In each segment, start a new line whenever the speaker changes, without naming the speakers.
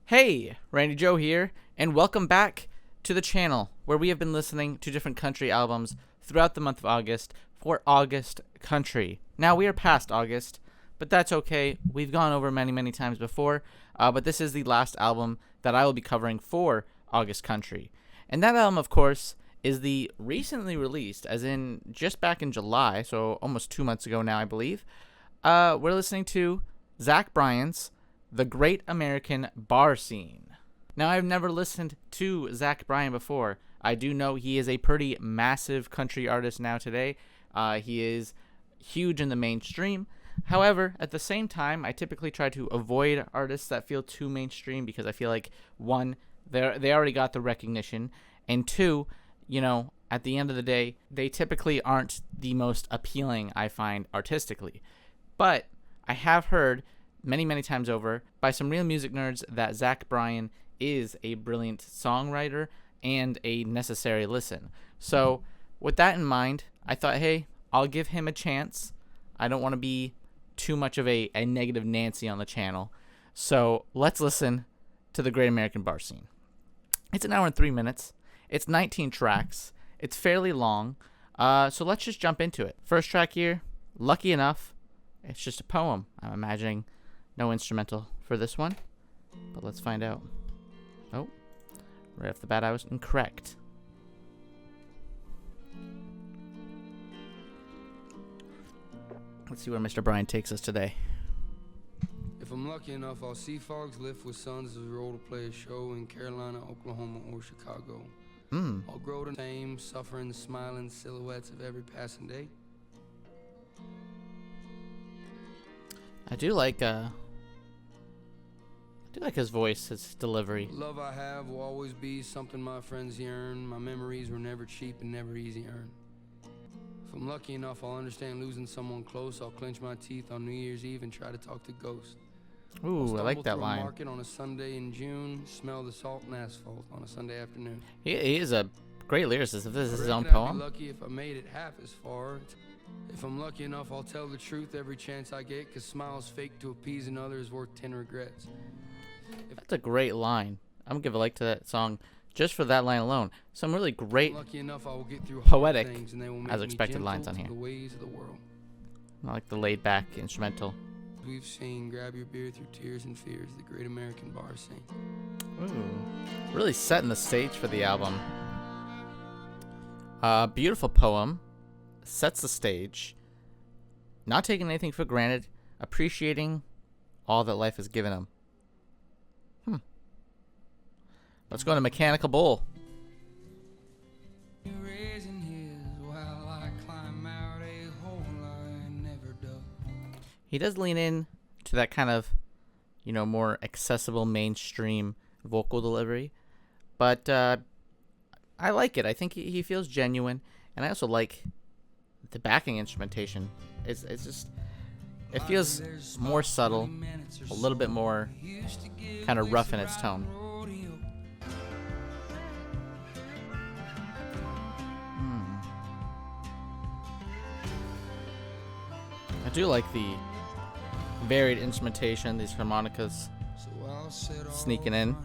Hey, Randy Joe here, and welcome back to the channel where we have been listening to different country albums throughout the month of August for August Country. Now, we are past August, but that's okay. We've gone over many times before, but this is the last album that I will be covering for August Country. And that album, of course, is the recently released, as in just back in July, so almost 2 months ago now, I believe. We're listening to Zach Bryan's The Great American Bar Scene. Now, I've never listened to Zach Bryan before. I do know he is a pretty massive country artist now today. He is huge in the mainstream. However, at the same time, I typically try to avoid artists that feel too mainstream because I feel like, one, they already got the recognition, and two, at the end of the day, they typically aren't the most appealing, I find, artistically. But I have heard many times over by some real music nerds that Zach Bryan is a brilliant songwriter and a necessary listen. So with that in mind, I thought, hey, I'll give him a chance. I don't want to be too much of a negative Nancy on the channel. So let's listen to The Great American Bar Scene. It's an hour and 3 minutes. It's 19 tracks. It's fairly long. So let's just jump into it. First track here, Lucky Enough. It's just a poem. I'm imagining no instrumental for this one, but let's find out. Oh, right off the bat, I was incorrect. Let's see where Mr. Bryan takes us today.
If I'm lucky enough, I'll see fogs lift with suns as we roll to play a show in Carolina, Oklahoma, or Chicago. I'll grow to fame, suffering, smiling silhouettes of every passing day.
I do like his voice, his delivery.
The love I have will always be something my friends yearn. My memories were never cheap and never easy earned. If I'm lucky enough, I'll understand losing someone close. I'll clench my teeth on New Year's Eve and try to talk to ghosts.
Ooh, I like that
through
line.
A market on a Sunday in June, smell the salt and asphalt on a Sunday afternoon.
He is a great lyricist. If this is his own
I'd
poem.
be lucky if I made it half as far. If I'm lucky enough, I'll tell the truth every chance I get, 'cause smiles fake to appease another is worth 10 regrets.
That's a great line. I'm gonna give a like to that song just for that line alone. Some really great,
Lucky enough, I will get through
poetic,
hard things, and they will make
as
me
expected lines
gentle
on
to
here.
the ways of the world.
I like the laid-back instrumental.
We've seen grab your beer through tears and fears, the great American bar scene.
Ooh, really setting the stage for the album. Beautiful poem, sets the stage. Not taking anything for granted, appreciating all that life has given him. Let's go to Mechanical Bull. He does lean in to that kind of, more accessible mainstream vocal delivery, but I like it. I think he feels genuine, and I also like the backing instrumentation. It's just, it feels more subtle, a little bit more kind of rough in its tone. I do like the varied instrumentation, these harmonicas sneaking in.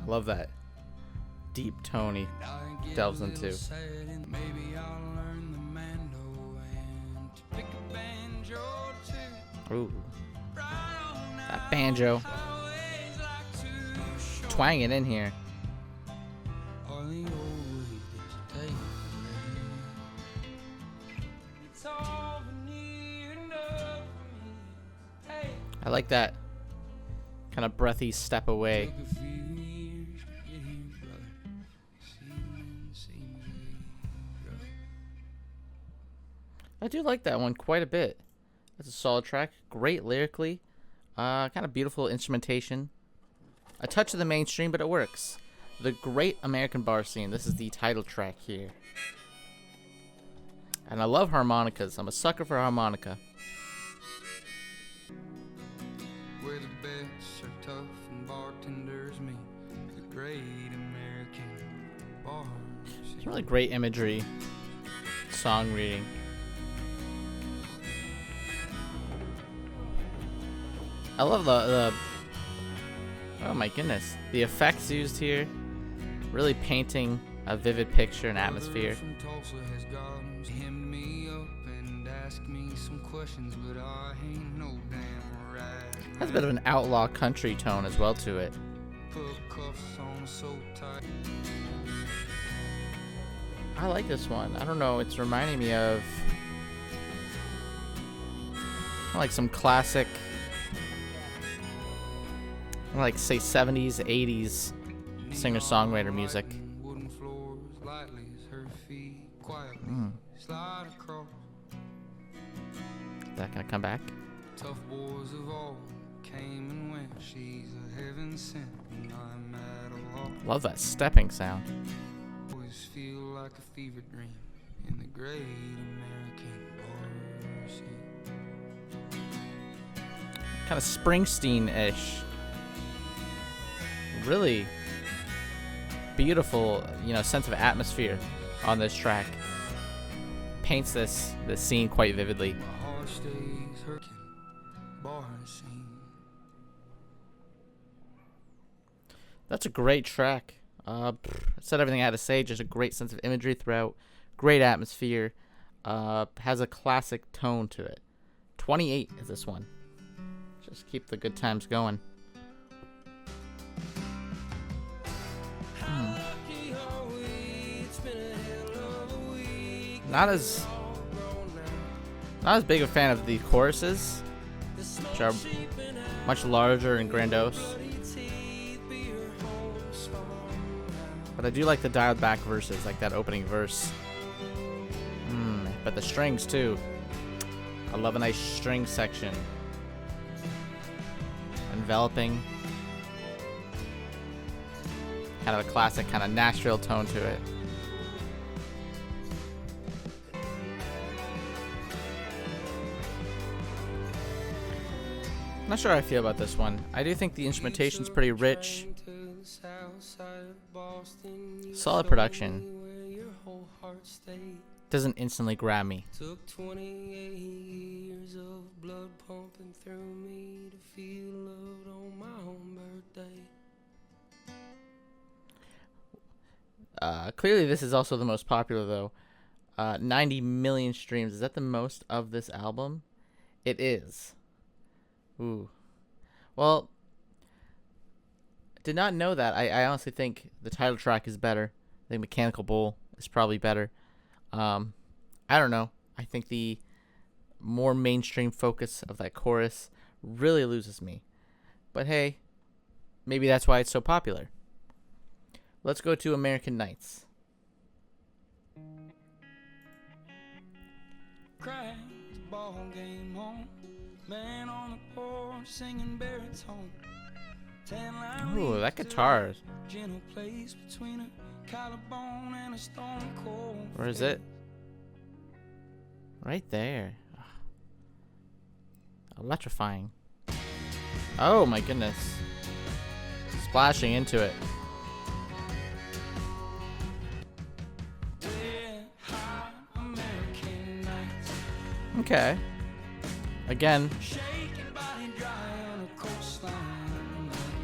I love that deep tone he delves into. Ooh, that banjo. Twang it in here. I like that kind of breathy step away. I do like that one quite a bit. That's a solid track. Great lyrically. Kind of beautiful instrumentation. A touch of the mainstream, but it works. The Great American Bar Scene. This is the title track here. And I love harmonicas. I'm a sucker for harmonica.
Where the best are tough and bartenders meet. The Great American Bar Scene.
It's really great imagery. song reading. I love the oh my goodness, the effects used here, really painting a vivid picture and atmosphere. Has a bit of an outlaw country tone as well to it. I like this one. I don't know, it's reminding me of like some classic, like say 70s, 80s singer-songwriter music. That gonna come back? Tough boys of all came and went. She's a heaven sent, and I'm at a loss. Love that stepping sound. Always feel like a fever dream in the great American ocean. Kind of Springsteen-ish. Really beautiful, you know, sense of atmosphere on this track. Paints this scene quite vividly. That's a great track. Said everything I had to say. Just a great sense of imagery throughout. Great atmosphere. Has a classic tone to it. 28 is this one. Just keep the good times going. Not as big a fan of the choruses, which are much larger and grandiose. But I do like the dialed back verses, like that opening verse. But the strings too. I love a nice string section. Enveloping. Kind of a classic, kind of Nashville tone to it. Not sure how I feel about this one. I do think the instrumentation's pretty rich. Solid production. Doesn't instantly grab me. Took 28 years of blood pumping through me to feel loved on my own birthday. Clearly this is also the most popular though. 90 million streams. Is that the most of this album? It is. Ooh. Well, did not know that. I honestly think the title track is better. I think Mechanical Bull is probably better. I don't know. I think the more mainstream focus of that chorus really loses me. But hey, maybe that's why it's so popular. Let's go to American Nights. Crash, ball game on. Man on the porch singing baritone. Ooh, that guitar. Where is it? Right there. Electrifying. Oh my goodness. Splashing into it. Okay. Again,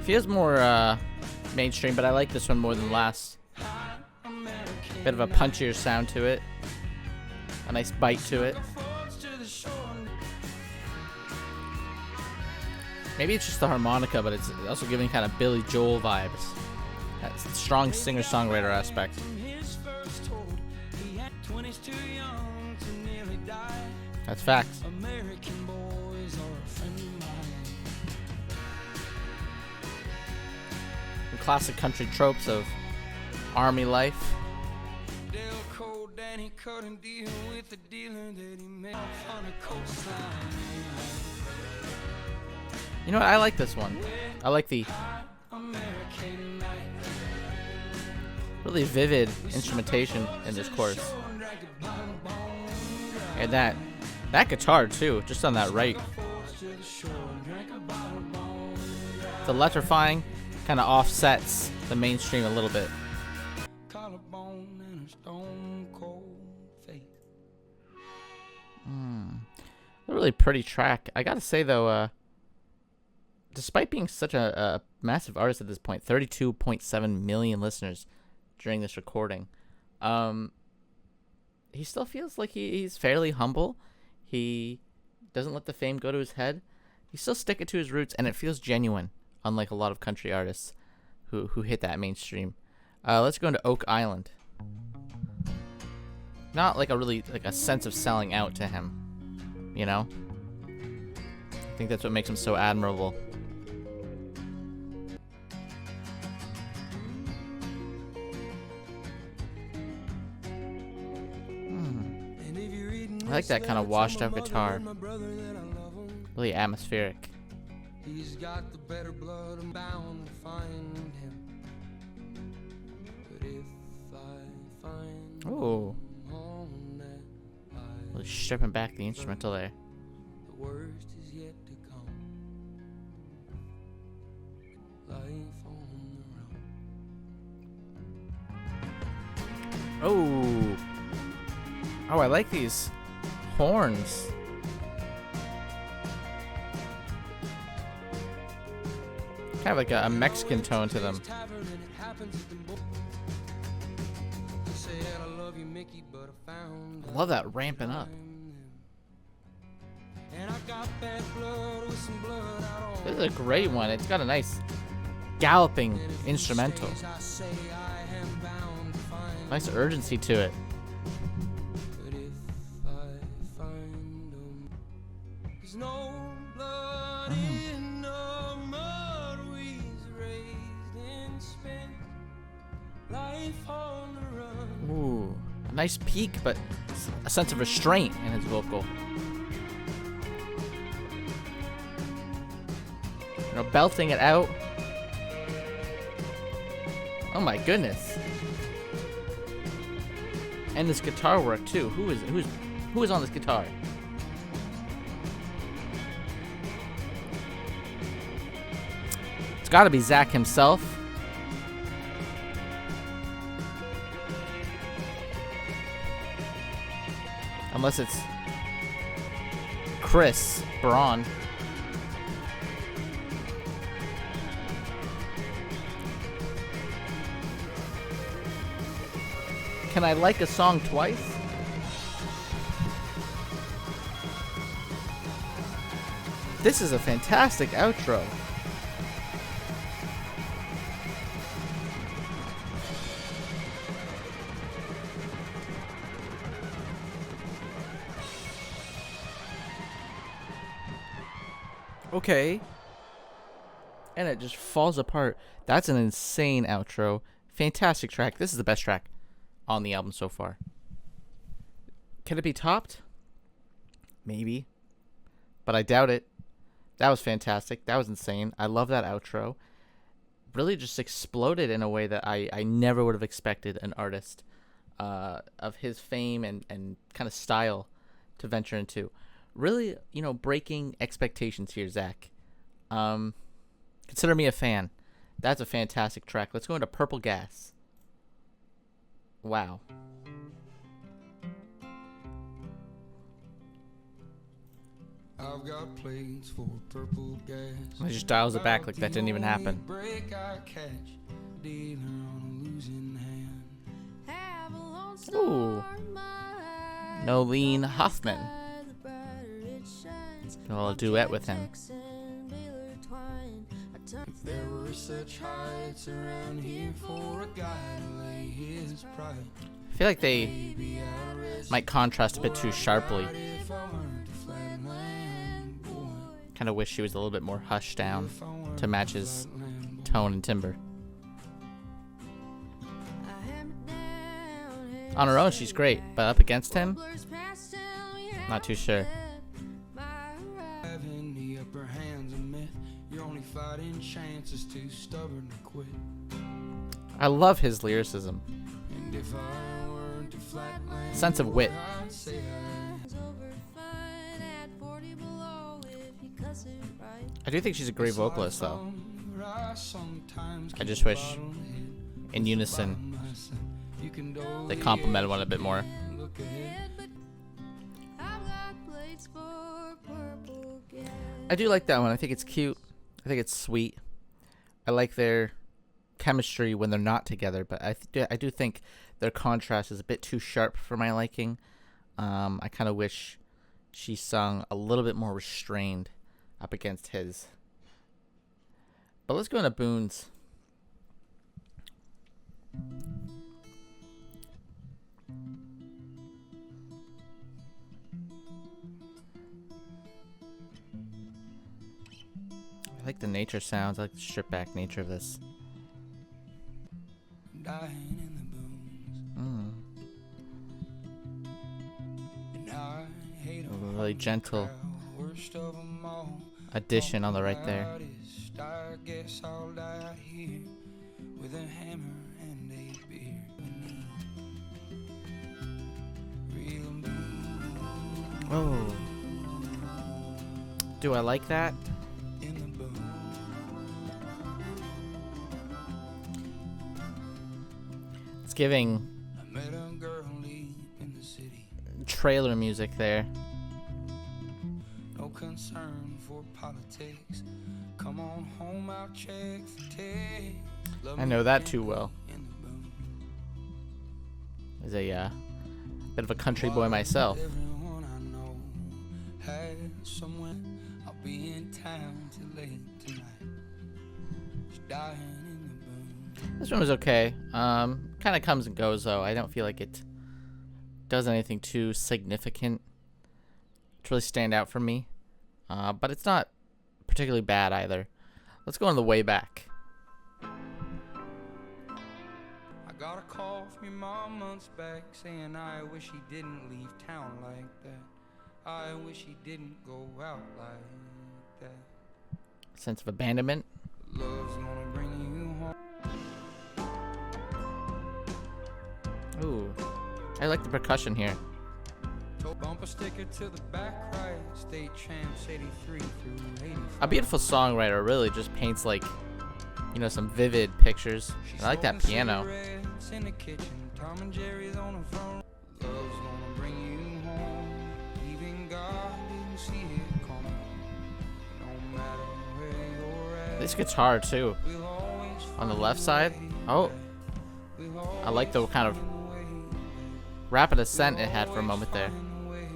feels more mainstream, but I like this one more than last. Bit of a punchier sound to it. A nice bite to it. Maybe it's just the harmonica, but it's also giving kind of Billy Joel vibes. That strong singer-songwriter aspect. That's facts. The classic country tropes of army life. You know what? I like this one. I like the really vivid instrumentation in this chorus. And that guitar too, just on that right. The electrifying kind of offsets the mainstream a little bit. really pretty track. I gotta say though, despite being such a massive artist at this point, 32.7 million listeners during this recording, he still feels like he's fairly humble. He doesn't let the fame go to his head. He's still sticking to his roots, and it feels genuine, unlike a lot of country artists who hit that mainstream. Let's go into Oak Island. Not like a sense of selling out to him, you know? I think that's what makes him so admirable. I like that kind of washed out guitar. Really atmospheric.
He's got the better blood, I'm bound to find him. But if I find
Ooh.
on that
Really stripping back the instrumental there.
the worst is yet to come. Life on the road.
Oh, I like these horns. Kind of like a Mexican tone to them. I love that ramping up. This is a great one. It's got a nice galloping instrumental. Nice urgency to it. Ooh, a nice peak, but a sense of restraint in his vocal. You know, belting it out. Oh my goodness. And this guitar work too. Who is on this guitar? It's got to be Zach himself. Unless it's Chris Braun. Can I like a song twice? This is a fantastic outro. Okay. And it just falls apart. That's an insane outro. Fantastic track. This is the best track on the album so far. Can it be topped? Maybe. But I doubt it. That was fantastic. That was insane. I love that outro. Really just exploded in a way that I never would have expected an artist of his fame and kind of style to venture into. Really, you know, breaking expectations here, Zach. Consider me a fan. That's a fantastic track. Let's go into Purple Gas. Wow.
I've got plates for purple gas.
He just dials it back like that didn't even happen.
Break I catch, dealer on a losing hand.
Ooh. Nolene Hoffman. I'll duet with him.
If there were such heights around here for a guy to lay his pride,
I feel like they might contrast a bit too sharply. Kind of wish she was a little bit more hushed down to match his tone and timbre. On her own, she's great, but up against him, not too sure. I love his lyricism. Sense of wit. I do think she's a great vocalist, though. I just wish, in unison, they complemented one a bit more. I do like that one. I think it's cute. I think it's sweet. I like their chemistry when they're not together, but I do think their contrast is a bit too sharp for my liking. I kind of wish she sung a little bit more restrained up against his. But let's go into Boone's. I like the nature sounds. I like the stripped back nature of this.
Dying in the booms. And I hate
A really gentle
worst of 'em all.
addition on the right there.
I guess I'll die out here with a hammer and a beer. Real booze
Oh. Do I like that?
in the boom.
It's giving
I met a girl deep in the city.
trailer music there.
No concern for politics. Come on home, I'll check the text. Love
I
me
know that too
gently
well.
in the boom.
As a bit of a country boy myself.
Everyone I know has someone. I'll be in town till late tonight. Just dying in the boom.
This one was okay. Kind of comes and goes though. I don't feel like it does anything too significant to really stand out for me. But it's not particularly bad either. Let's go on the way back.
I got a call from your mom months back saying I wish he didn't leave town like that. I wish he didn't go out like that.
Sense of abandonment.
Love's gonna bring you home.
Ooh. I like the percussion here.
Bumper sticker to the back right. State champs 83 through 85.
A beautiful songwriter really just paints like, you know, some vivid pictures. I like that piano.
Cigarettes in the kitchen. Tom and Jerry's on the front. Love's gonna bring you home. Even God didn't see it coming. No matter where you're at.
This guitar too.
We'll always
On the
find
left
a
side.
way
Oh,
back. We'll
I like the
always
kind of
find a way back.
rapid ascent it had for a moment there.
Find a way back.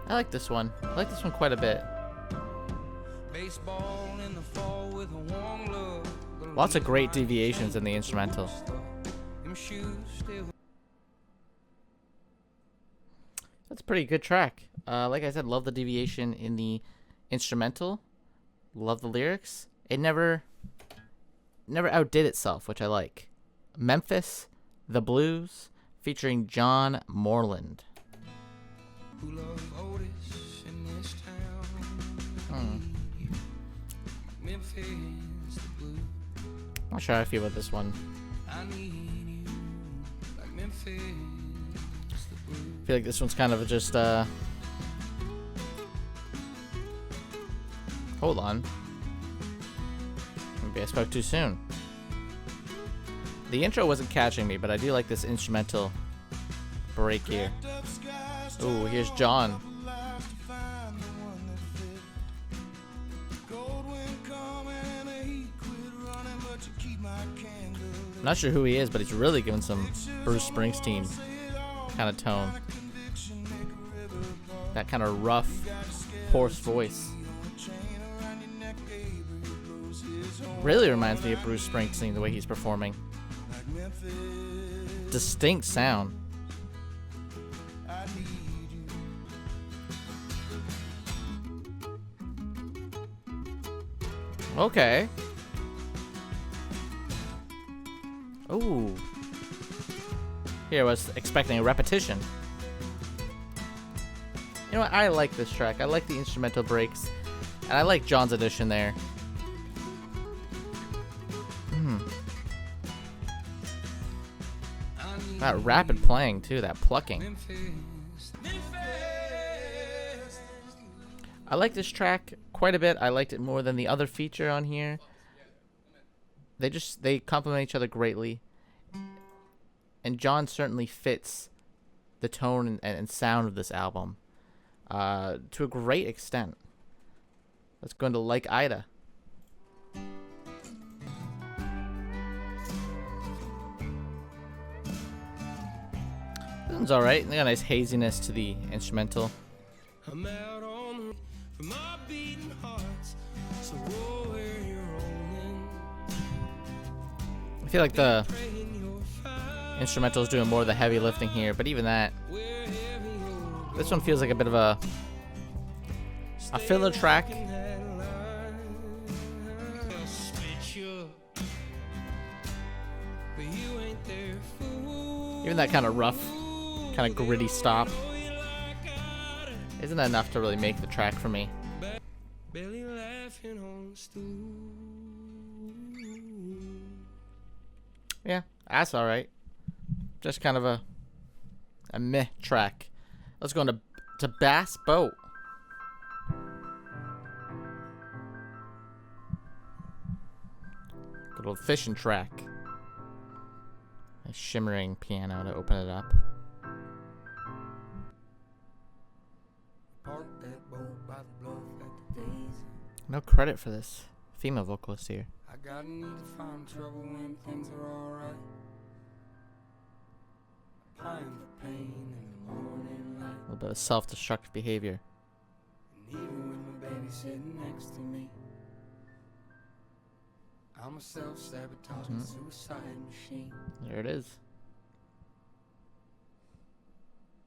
I like this one. I like this one quite a bit.
Baseball in the fall with a warm look.
Lots of great deviations in the instrumental.
Them shoes still.
That's a pretty good track. Like I said, love the deviation in the instrumental. Love the lyrics. It never outdid itself, which I like. Memphis, the Blues, featuring John Moreland.
Who love Otis in this town? Memphis, the blue.
Not sure how I feel about this one.
I need you like Memphis, the blue.
I feel like this one's kind of just hold on. Maybe I spoke too soon. The intro wasn't catching me, but I do like this instrumental break here. Ooh, here's John. I'm not sure who he is, but he's really giving some Bruce Springsteen kind of tone. That kind of rough, hoarse voice. Really reminds me of Bruce Springsteen, the way he's performing. Distinct sound. Okay. Ooh. Here, I was expecting a repetition. You know what? I like this track. I like the instrumental breaks. And I like John's addition there. That rapid playing, too. That plucking.
Memphis.
I like this track quite a bit. I liked it more than the other feature on here. They complement each other greatly. And John certainly fits the tone and sound of this album to a great extent. Let's go into Like Ida. This one's alright. They got a nice haziness to the instrumental.
I'm out on the for my beating hearts, so roll where you're rolling.
I feel like the instrumental is doing more of the heavy lifting here, but even that, this one feels like a bit of a filler track. Even that kind of rough, kind of gritty stop isn't enough to really make the track for me. Yeah, that's alright. Just kind of a meh track. Let's go into Bass Boat. Good old fishing track. A shimmering piano to open it up. No credit for this female vocalist here.
I gotta need to find trouble when things are alright. Pine for pain in the morning light.
A little bit of self-destructive behavior.
And even when my baby's sitting next to me, I'm a self-sabotaging suicide machine.
There it is.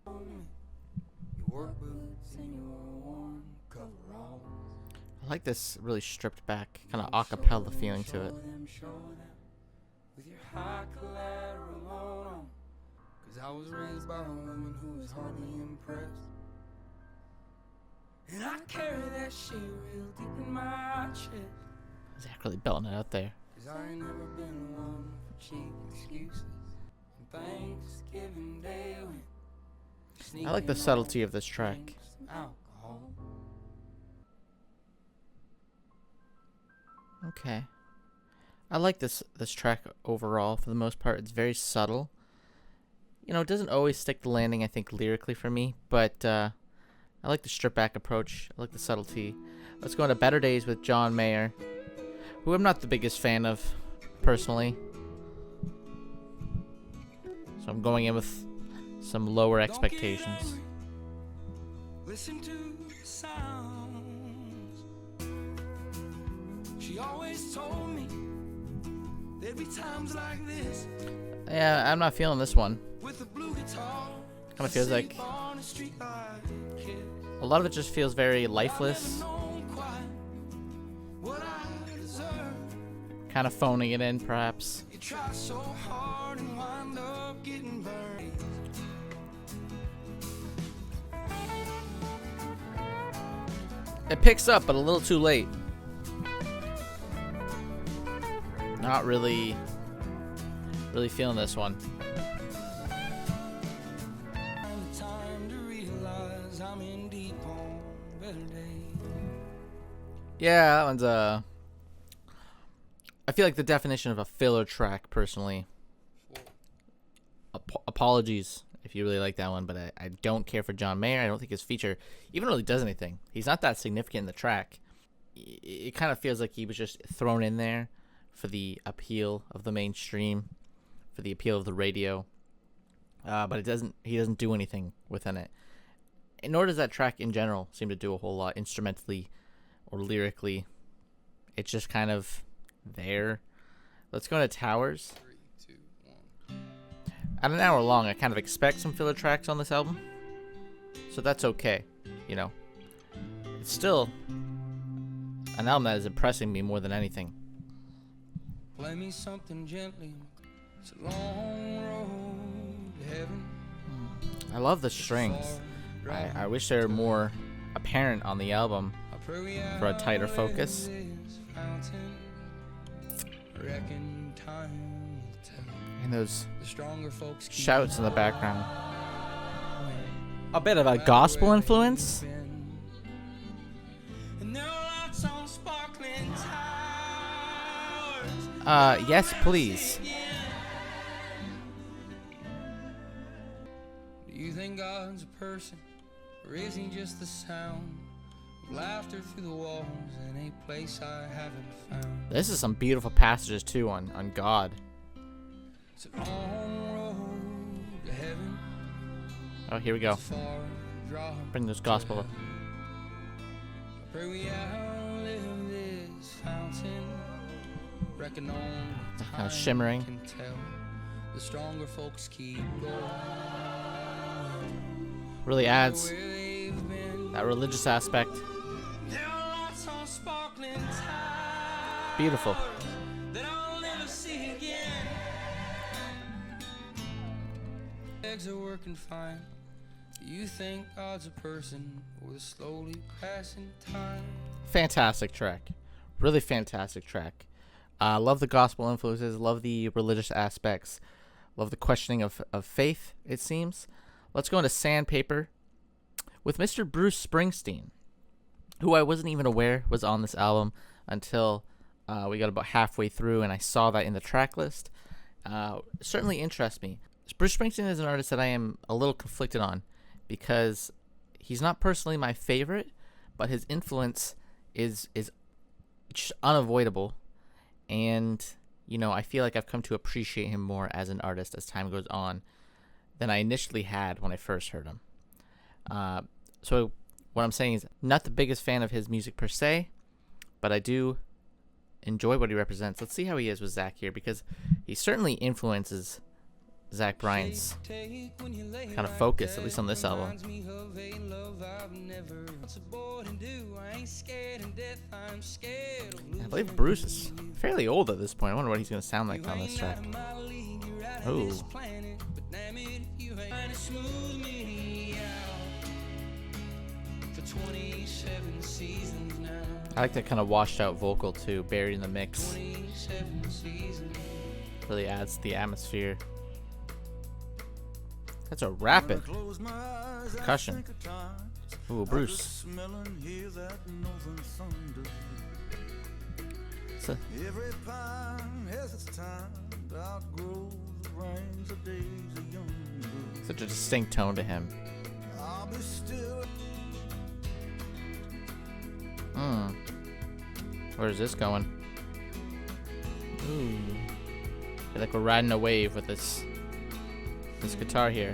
Your work boots and your warm coveralls.
I like this really stripped back, kind of a cappella feeling to it.
With your high collateral on. 'Cause I was raised by a woman who was hardly impressed. And I carry that shit real deep in my chest.
Zach really belting it out there.
'Cause I ain't never been one for cheap excuses. And Thanksgiving Day when
I like the subtlety of this track.
Alcohol.
Okay. I like this track overall for the most part. It's very subtle. You know, it doesn't always stick the landing, I think, lyrically for me, but I like the strip back approach. I like the subtlety. Let's go into Better Days with John Mayer, who I'm not the biggest fan of, personally. So I'm going in with some lower expectations.
Listen to the sounds. She always told me there'd be times like this.
Yeah, I'm not feeling this one.
With a blue guitar.
Kind of feels like a lot of it just feels very lifeless. Kind of phoning it in, perhaps.
You try so hard and wind up getting burned.
It picks up, but a little too late. Not really feeling this one.
Time to realize I'm in deep on better days.
Yeah, that one's I feel like the definition of a filler track, personally. Apologies if you really like that one, but I don't care for John Mayer. I don't think his feature even really does anything. He's not that significant in the track. It kind of feels like he was just thrown in there for the appeal of the mainstream, for the appeal of the radio. But he doesn't do anything within it. And nor does that track in general seem to do a whole lot instrumentally or lyrically. It's just kind of there. Let's go to Towers.
3, 2, 1.
At an hour long, I kind of expect some filler tracks on this album, so that's okay, you know. It's still an album that is impressing me more than anything.
Play me something gently. It's a long road to heaven.
I love the strings. I wish they were more apparent on the album for a tighter focus. And those shouts in the background. A bit of a gospel influence. Yes, please.
you think God's a person, or is he just the sound of laughter through the walls in a place I haven't found?
This is some beautiful passages too on God.
It's a long road to heaven.
Oh, here we go.
It's a far drop
Bring this
to
gospel.
hell. I pray we outlive this fountain. Reckon on
Kind of shimmering.
can tell. The stronger folks keep going.
Really adds
Where they've been.
that religious aspect.
There are lots of sparkling towers
Beautiful.
that I'll never see again. Legs are working fine. Do you think God's a person or the slowly passing time?
Fantastic track. Really fantastic track. Love the gospel influences. Love the religious aspects. Love the questioning of faith, it seems. Let's go into Sandpaper with Mr. Bruce Springsteen, who I wasn't even aware was on this album until we got about halfway through and I saw that in the track list. Certainly interests me. Bruce Springsteen is an artist that I am a little conflicted on because he's not personally my favorite, but his influence is just unavoidable. And, you know, I feel like I've come to appreciate him more as an artist as time goes on than I initially had when I first heard him. So what I'm saying is not the biggest fan of his music per se, but I do enjoy what he represents. Let's see how he is with Zach here, because he certainly influences Zach Bryan's kind of focus, at least on this album. I believe Bruce is fairly old at this point. I wonder what he's going to sound like on this track. Oh. I like that kind of washed out vocal too, buried in the mix. Really adds to the atmosphere. That's a rapid percussion. Ooh, Bruce. So, such a distinct tone to him. Where's this going? Ooh. I feel like we're riding a wave with this guitar here.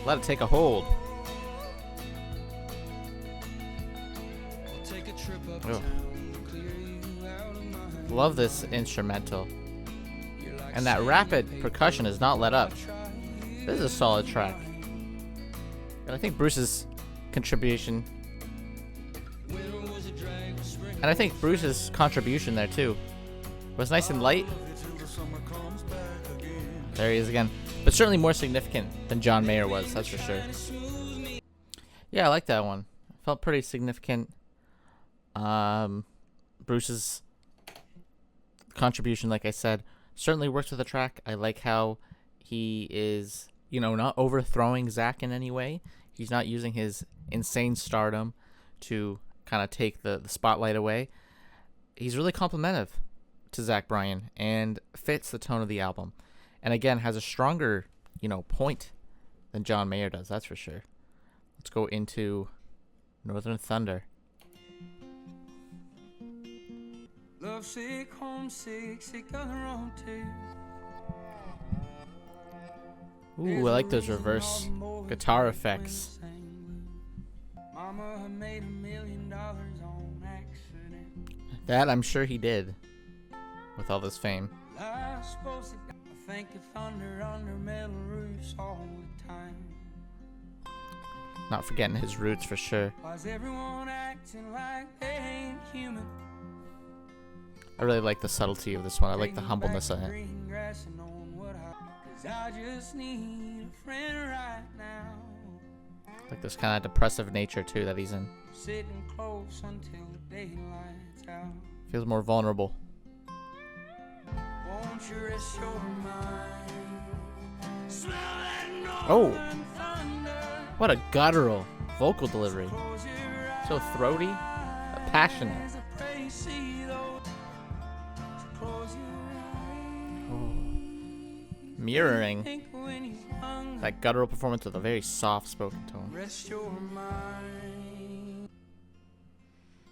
Let it take a hold. Oh. Love this instrumental. And that rapid percussion is not let up. This is a solid track. And I think Bruce's contribution. And I think Bruce's contribution there too was nice and light. There he is again. But certainly more significant than John Mayer was, that's for sure. Yeah, I like that one. Felt pretty significant. Bruce's contribution, like I said, certainly works with the track. I like how he is, you know, not overthrowing Zach in any way. He's not using his insane stardom to kind of take the spotlight away. He's really complimentive to Zach Bryan and fits the tone of the album. And again, has a stronger, you know, point than John Mayer does, that's for sure. Let's go into Northern Thunder.
Love sick, homesick, sick of the wrong taste.
Ooh, I like those reverse guitar effects.
Mama made $1 million on accident.
That I'm sure he did with all this fame.
I think of thunder under metal roofs all the time.
Not forgetting his roots for sure.
Why's everyone acting like they ain't human?
I really like the subtlety of this one. I like the humbleness of it.
I just need a friend right now.
Like this kind of depressive nature too that he's in.
Sitting close until the daylight's out.
Feels more vulnerable.
Won't you rest your mind? Smell that
Oh,
northern thunder.
what a guttural vocal delivery.
Close your eyes.
So throaty, but passionate.
There's a place, see those. So close your
mirroring that guttural performance with a very soft spoken tone.
Rest your mind.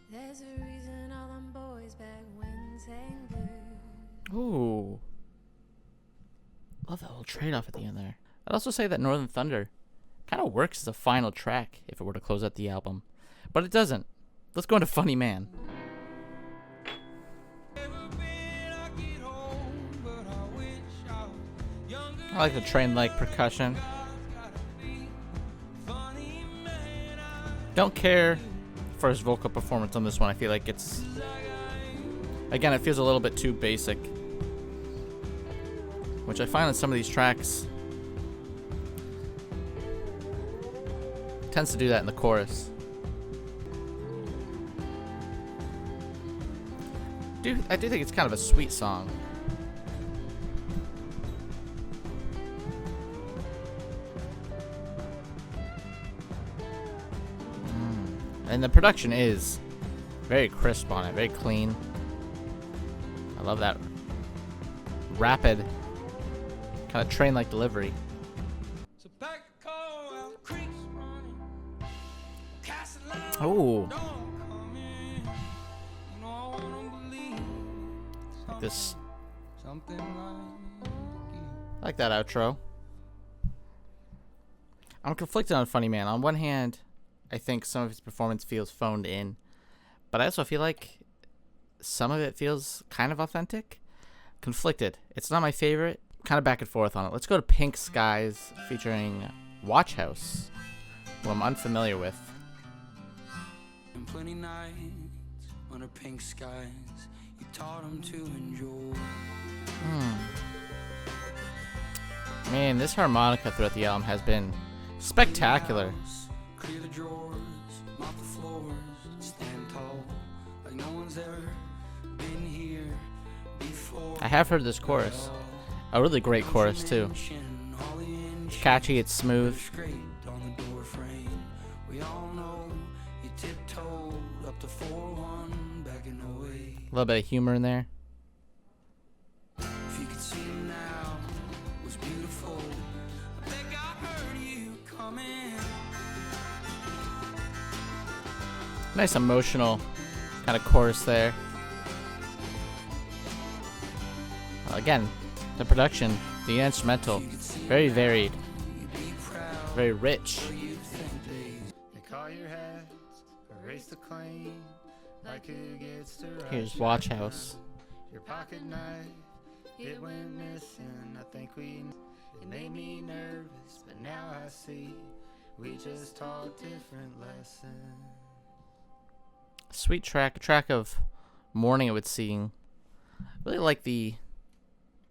There's a reason all them boys back when sang blue.
Ooh. Love that little trade-off at the end there. I'd also say that Northern Thunder kind of works as a final track if it were to close out the album. But it doesn't. Let's go into Funny Man. I like the train-like percussion. Don't care for his vocal performance on this one. I feel like it's... Again, it feels a little bit too basic. Which I find on some of these tracks tends to do that in the chorus. I do think it's kind of a sweet song. And the production is very crisp on it, very clean. I love that rapid, kind of train-like delivery.
So back the car out the creek's running. Cast a line,
Oh,
don't come in. You know I wanna believe
like this.
something like you.
I like that outro. I'm conflicted on Funny Man. On one hand, I think some of his performance feels phoned in, but I also feel like some of it feels kind of authentic. Conflicted. It's not my favorite. Kind of back and forth on it. Let's go to Pink Skies featuring Watch House, who I'm unfamiliar with.
And plenty nights under pink skies, you taught them to enjoy.
Man, this harmonica throughout the album has been spectacular.
Clear the drawers, mop the floors, stand tall, like no one's ever been here before.
I have heard this chorus. A really great chorus, too. It's catchy, it's smooth.
Scraped on the door frame. We all know you tiptoed up to 4-1 back in 08.
A little bit of humor in there.
If you could see him now, it was beautiful. I think I heard you coming.
Nice emotional kind of chorus there. Again, the production, the instrumental, very varied, very rich. Here's Watch House.
Your pocket knife, it went missing. I think it made me nervous, but now I see we just taught different lessons.
Sweet track, a track of Morning It Would Seem. Really like the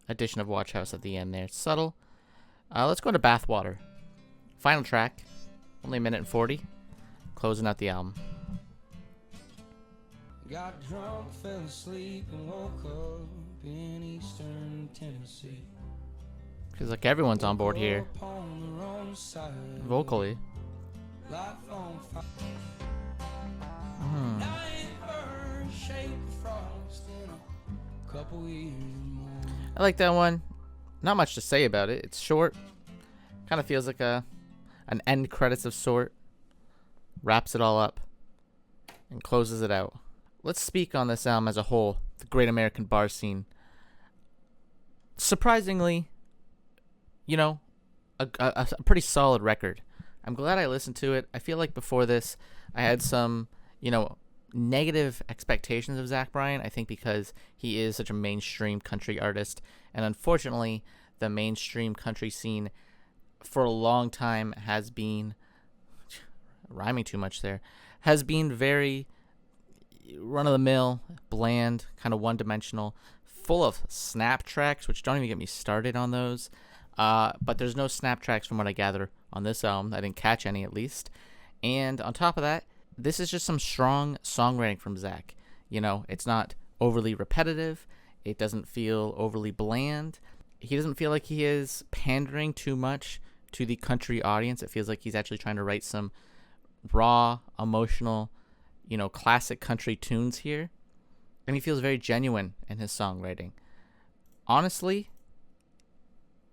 addition of Watch House at the end there. It's subtle. Let's go to Bathwater. Final track. Only a minute and 40. Closing out the album.
Got drunk, fell asleep, and woke up in Eastern Tennessee.
Feels like everyone's on board here.
Up on the wrong side,
Vocally.
life on fire. I ain't heard shake of frost in a couple years more.
I like that one. Not much to say about it. It's short. Kind of feels like an end credits of sort. Wraps it all up. And closes it out. Let's speak on this album as a whole. The Great American Bar Scene. Surprisingly, you know, a pretty solid record. I'm glad I listened to it. I feel like before this, I had some, negative expectations of Zach Bryan. I think because he is such a mainstream country artist. And unfortunately, the mainstream country scene for a long time has been, rhyming too much there, has been very run-of-the-mill, bland, kind of one-dimensional, full of snap tracks, which don't even get me started on those. But there's no snap tracks from what I gather on this album. I didn't catch any, at least. And on top of that, this is just some strong songwriting from Zach. It's not overly repetitive. It doesn't feel overly bland. He doesn't feel like he is pandering too much to the country audience. It feels like he's actually trying to write some raw, emotional, classic country tunes here. And he feels very genuine in his songwriting. Honestly,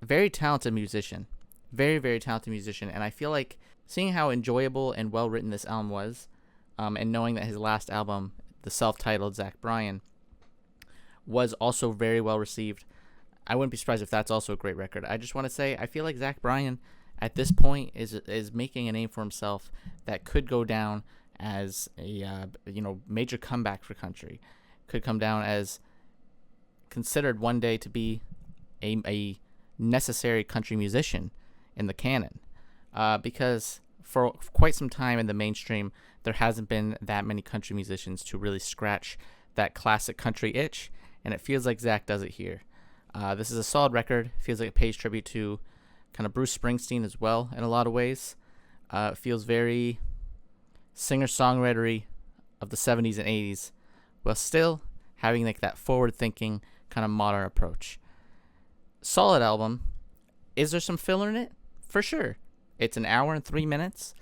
very talented musician. Very, very talented musician. And I feel like seeing how enjoyable and well written this album was, and knowing that his last album, the self-titled Zach Bryan, was also very well received, I wouldn't be surprised if that's also a great record. I just want to say I feel like Zach Bryan at this point is making a name for himself that could go down as a major comeback for country. Could come down as considered one day to be a necessary country musician in the canon, because for quite some time in the mainstream there hasn't been that many country musicians to really scratch that classic country itch, and it feels like Zach does it here. This is a solid record. Feels like it pays tribute to kind of Bruce Springsteen as well in a lot of ways. It feels very singer-songwritery of the 70s and 80s, while still having like that forward-thinking kind of modern approach. Solid album. Is there some filler in it? For sure. It's an hour and 3 minutes.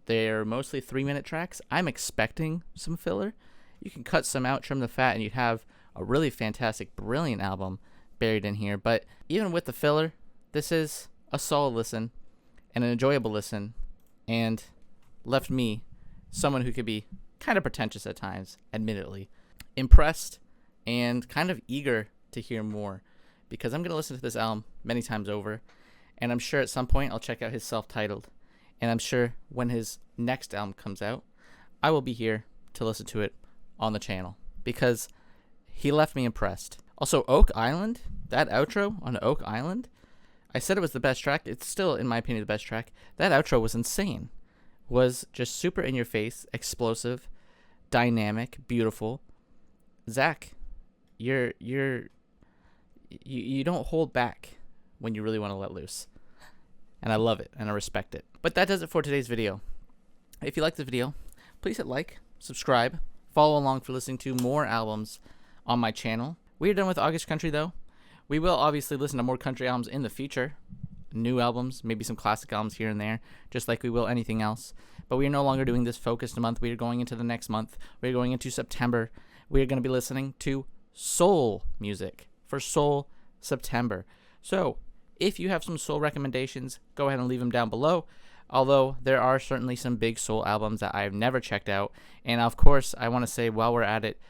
They're mostly 3-minute tracks. I'm expecting some filler. You can cut some out, trim the fat, and you'd have a really fantastic, brilliant album buried in here. But even with the filler, this is a solid listen and an enjoyable listen, and left me, someone who could be kind of pretentious at times, admittedly, impressed and kind of eager to hear more, because I'm going to listen to this album many times over, and I'm sure at some point I'll check out his self-titled, and I'm sure when his next album comes out, I will be here to listen to it on the channel, because he left me impressed. Also, Oak Island, that outro on Oak Island, I said it was the best track. It's still, in my opinion, the best track. That outro was insane. Was just super in your face, explosive, dynamic, beautiful. Zach, you don't hold back when you really want to let loose. And I love it, and I respect it. But that does it for today's video. If you liked the video, please hit like, subscribe, follow along for listening to more albums on my channel. We are done with August Country, though. We will obviously listen to more country albums in the future. New albums, maybe some classic albums here and there, just like we will anything else. But we are no longer doing this focused month. We are going into the next month. We are going into September. We are going to be listening to soul music for Soul September. So, if you have some soul recommendations, go ahead and leave them down below. Although, there are certainly some big soul albums that I've never checked out. And, of course, I want to say while we're at it,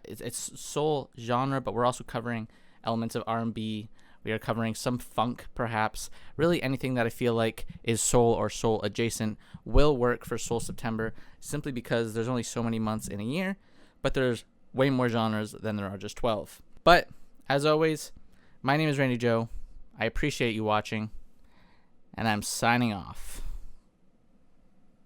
it's soul genre, but we're also covering elements of R&B. We are covering some funk, perhaps. Really anything that I feel like is soul or soul adjacent will work for Soul September, simply because there's only so many months in a year, but there's way more genres than there are just 12. But, as always, my name is Randy Joe. I appreciate you watching, and I'm signing off.